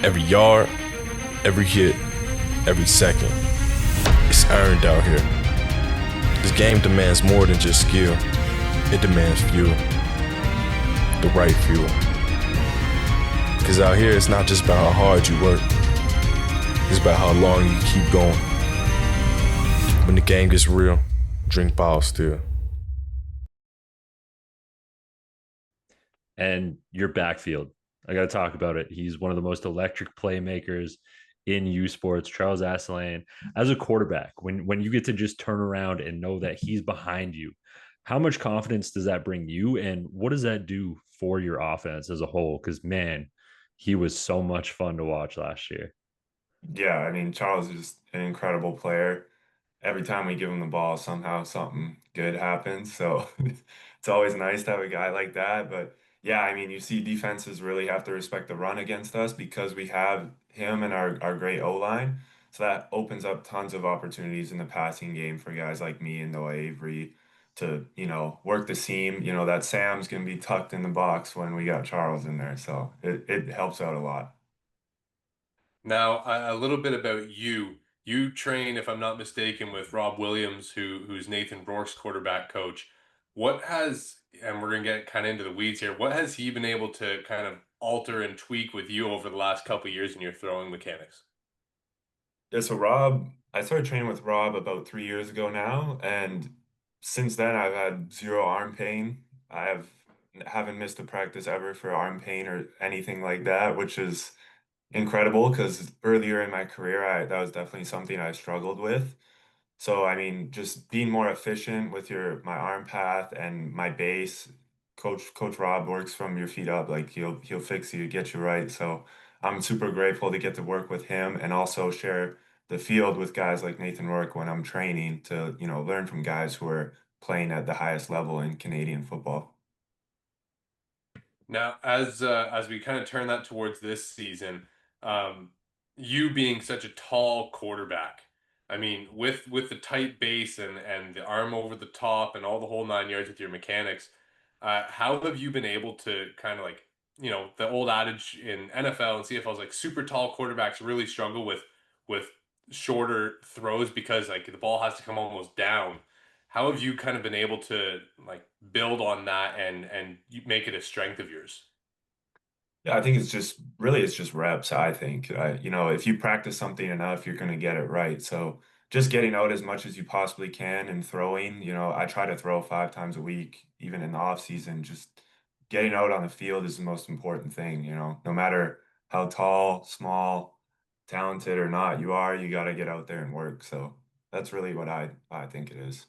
Every yard, every hit, every second. It's earned out here. This game demands more than just skill. It demands fuel. The right fuel. Cause out here it's not just about how hard you work. It's about how long you keep going. When the game gets real, drink ball still. And your backfield. I got to talk about it. He's one of the most electric playmakers in U Sports. Charles Asselin, as a quarterback, when you get to just turn around and know that he's behind you, how much confidence does that bring you, and what does that do for your offense as a whole? Because man, he was so much fun to watch last year. Yeah, I mean, Charles is an incredible player. Every time we give him the ball, somehow something good happens. So it's always nice to have a guy like that. But yeah, I mean, you see defenses really have to respect the run against us because we have him and our great O-line. So that opens up tons of opportunities in the passing game for guys like me and Noah Avery to, work the seam. That Sam's going to be tucked in the box when we got Charles in there. So it helps out a lot. Now, a little bit about you. You train, if I'm not mistaken, with Rob Williams, who's Nathan Rourke's quarterback coach. What has, and we're gonna get kind of into the weeds here, what has he been able to kind of alter and tweak with you over the last couple of years in your throwing mechanics? Yeah, so Rob, I started training with Rob about 3 years ago now, and since then I've had zero arm pain. Haven't missed a practice ever for arm pain or anything like that, which is incredible because earlier in my career that was definitely something I struggled with. So I mean, just being more efficient with your my arm path and my base. Coach Rob works from your feet up. Like he'll fix you, get you right. So I'm super grateful to get to work with him and also share the field with guys like Nathan Rourke when I'm training to, learn from guys who are playing at the highest level in Canadian football. Now, as we kind of turn that towards this season, um, you being such a tall quarterback, I mean, with the tight base and the arm over the top and all the whole 9 yards with your mechanics, how have you been able to kind of like, the old adage in NFL and CFL is like super tall quarterbacks really struggle with shorter throws because like the ball has to come almost down. How have you kind of been able to like build on that and you make it a strength of yours? Yeah, I think it's just reps, I think. If you practice something enough, you're going to get it right. So just getting out as much as you possibly can and throwing, I try to throw 5 times a week, even in the off season. Just getting out on the field is the most important thing, no matter how tall, small, talented or not you are, you got to get out there and work. So that's really what I think it is.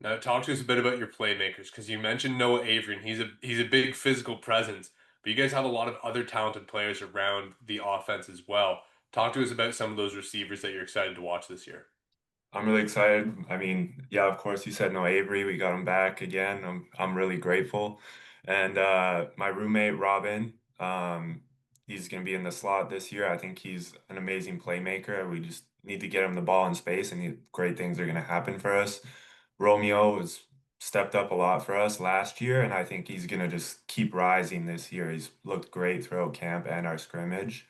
Now, talk to us a bit about your playmakers because you mentioned Noah Avery, and he's a big physical presence, but you guys have a lot of other talented players around the offense as well. Talk to us about some of those receivers that you're excited to watch this year. I'm really excited. I mean, yeah, of course, you said no Avery. We got him back again. I'm really grateful. And my roommate Robin, he's gonna be in the slot this year. I think he's an amazing playmaker. We just need to get him the ball in space, and great things are gonna happen for us. Romeo has stepped up a lot for us last year, and I think he's gonna just keep rising this year. He's looked great throughout camp and our scrimmage.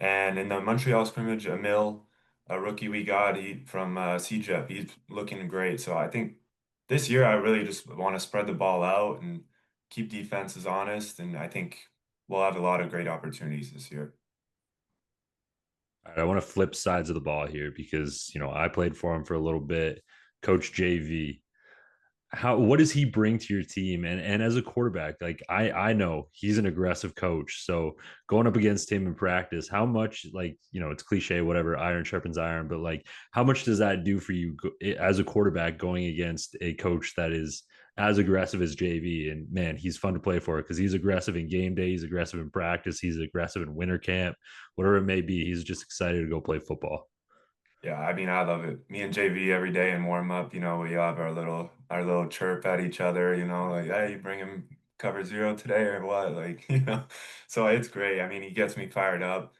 And in the Montreal scrimmage, Emil, a rookie we got from CJEP, he's looking great. So I think this year I really just want to spread the ball out and keep defenses honest. And I think we'll have a lot of great opportunities this year. All right, I want to flip sides of the ball here because I played for him for a little bit. Coach JV, how what does he bring to your team? And as a quarterback, like I know he's an aggressive coach. So going up against him in practice, how much, like, it's cliche, whatever, iron sharpens iron, but like how much does that do for you as a quarterback going against a coach that is as aggressive as JV? And man, he's fun to play for because he's aggressive in game day, he's aggressive in practice, he's aggressive in winter camp, whatever it may be. He's just excited to go play football. Yeah, I mean, I love it. Me and JV every day in warm up, we have our little chirp at each other, like, hey, you bring him cover zero today or what? Like, so it's great. I mean, he gets me fired up,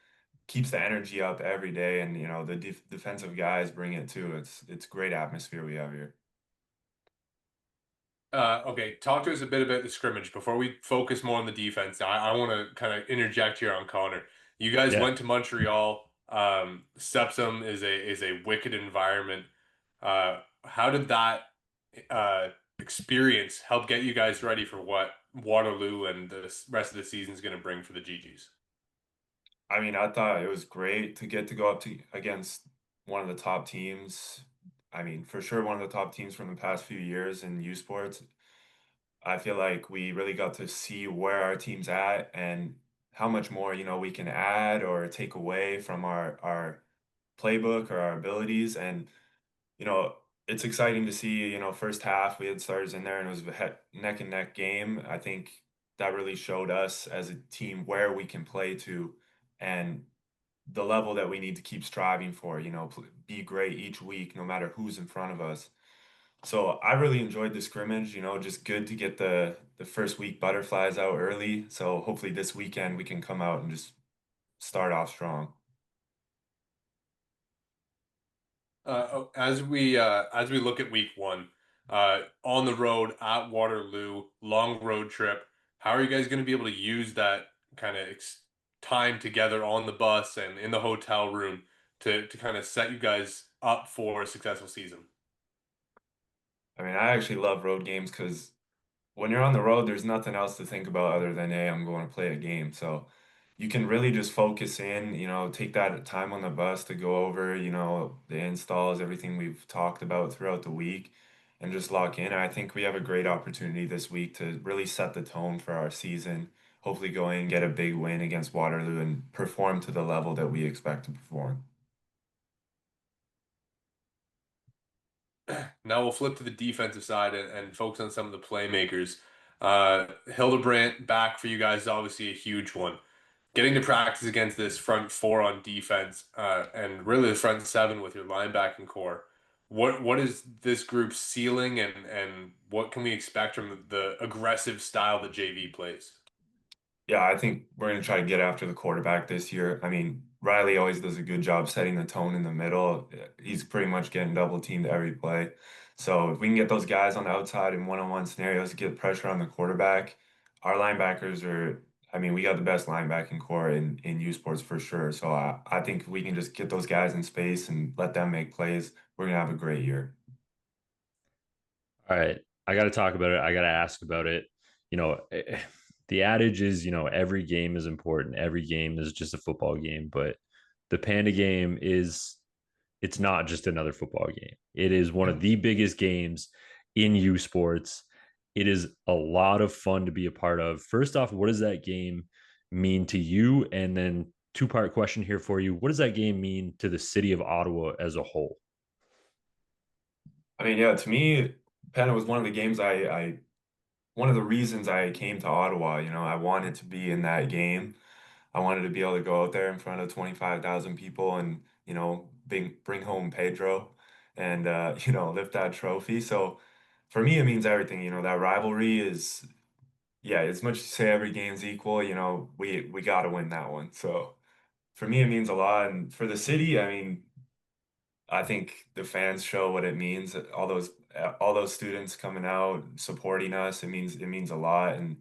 keeps the energy up every day, and the defensive guys bring it too. It's great atmosphere we have here. Okay, talk to us a bit about the scrimmage before we focus more on the defense. I want to kind of interject here on Connor. You guys Yeah. went to Montreal. Sepsum is a wicked environment. How did that uh, experience help get you guys ready for what Waterloo and the rest of the season is going to bring for the GGs? I mean, I thought it was great to get to go up to against one of the top teams. I mean, for sure, one of the top teams from the past few years in U Sports. I feel like we really got to see where our team's at and how much more, we can add or take away from our playbook or our abilities. And, you know, it's exciting to see, first half we had starters in there and it was a neck and neck game. I think that really showed us as a team where we can play to and the level that we need to keep striving for, be great each week, no matter who's in front of us. So I really enjoyed the scrimmage, just good to get the first week butterflies out early. So hopefully this weekend we can come out and just start off strong. As we look at week one, on the road at Waterloo, long road trip. How are you guys going to be able to use that kind of time together on the bus and in the hotel room to kind of set you guys up for a successful season? I mean, I actually love road games because when you're on the road, there's nothing else to think about other than, hey, I'm going to play a game. So you can really just focus in, take that time on the bus to go over, the installs, everything we've talked about throughout the week, and just lock in. I think we have a great opportunity this week to really set the tone for our season. Hopefully, go in, get a big win against Waterloo, and perform to the level that we expect to perform. Now we'll flip to the defensive side and focus on some of the playmakers. Hildebrandt back for you guys is obviously a huge one. Getting to practice against this front four on defense, and really the front seven with your linebacking core. What is this group's ceiling and what can we expect from the aggressive style that JV plays? Yeah, I think we're going to try to get after the quarterback this year. I mean, Riley always does a good job setting the tone in the middle. He's pretty much getting double teamed every play. So if we can get those guys on the outside in one-on-one scenarios, get pressure on the quarterback, our linebackers are, I mean, we got the best linebacking core in U Sports for sure. So I think if we can just get those guys in space and let them make plays, we're going to have a great year. All right. I got to talk about it. I got to ask about it. The adage is, every game is important. Every game is just a football game, but the Panda game it's not just another football game. It is one of the biggest games in U Sports. It is a lot of fun to be a part of. First off, what does that game mean to you? And then two-part question here for you. What does that game mean to the city of Ottawa as a whole? I mean, yeah, to me, Panda was one of the games one of the reasons I came to Ottawa. I wanted to be in that game. I wanted to be able to go out there in front of 25,000 people and, bring home Pedro and, lift that trophy. So for me, it means everything. That rivalry is, yeah, as much as you say every game's equal, we got to win that one. So for me, it means a lot. And for the city, I mean, I think the fans show what it means. All those students coming out supporting us, it means a lot. And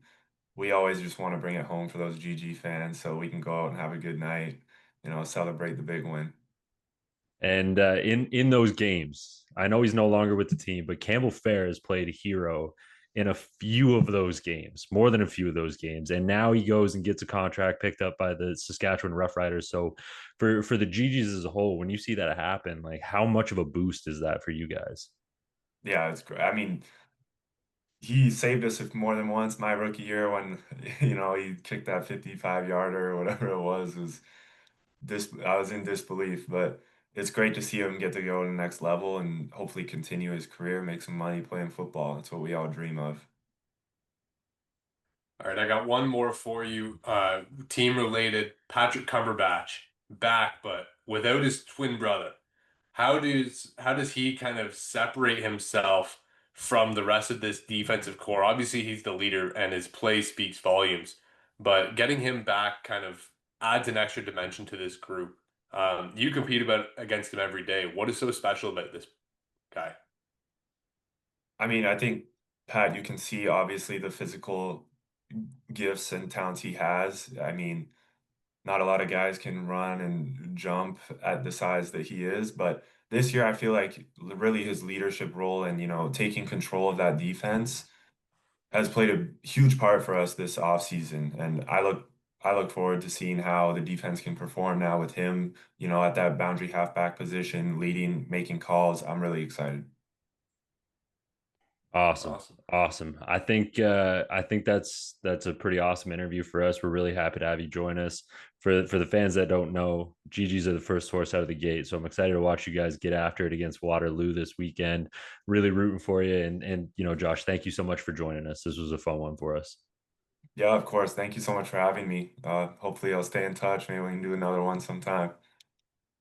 we always just want to bring it home for those GG fans so we can go out and have a good night, celebrate the big win. And in those games, I know he's no longer with the team, but Campbell Fair has played a hero in a few of those games, more than a few of those games. And now he goes and gets a contract picked up by the Saskatchewan Roughriders. So for the Gee-Gees as a whole, when you see that happen, like how much of a boost is that for you guys? Yeah, it's great. I mean, he saved us more than once. My rookie year when, he kicked that 55-yarder or whatever it was I was in disbelief, but it's great to see him get to go to the next level and hopefully continue his career, make some money playing football. That's what we all dream of. All right, I got one more for you. Team related. Patrick Cumberbatch back, but without his twin brother. How does he kind of separate himself from the rest of this defensive core? Obviously, he's the leader and his play speaks volumes, but getting him back kind of adds an extra dimension to this group. You compete against him every day. What is so special about this guy? I mean, I think Pat, you can see obviously the physical gifts and talents he has. I mean, not a lot of guys can run and jump at the size that he is, but this year I feel like really his leadership role and, taking control of that defense has played a huge part for us this offseason. And I look forward to seeing how the defense can perform now with him, at that boundary halfback position, leading, making calls. I'm really excited. Awesome. Awesome. Awesome. I think that's a pretty awesome interview for us. We're really happy to have you join us. For the fans that don't know, Gee-Gees are the first horse out of the gate. So I'm excited to watch you guys get after it against Waterloo this weekend. Really rooting for you. And Josh, thank you so much for joining us. This was a fun one for us. Yeah, of course. Thank you so much for having me. Hopefully I'll stay in touch. Maybe we can do another one sometime.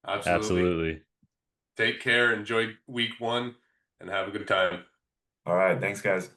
Absolutely. Absolutely. Take care. Enjoy week 1 and have a good time. All right. Thanks, guys.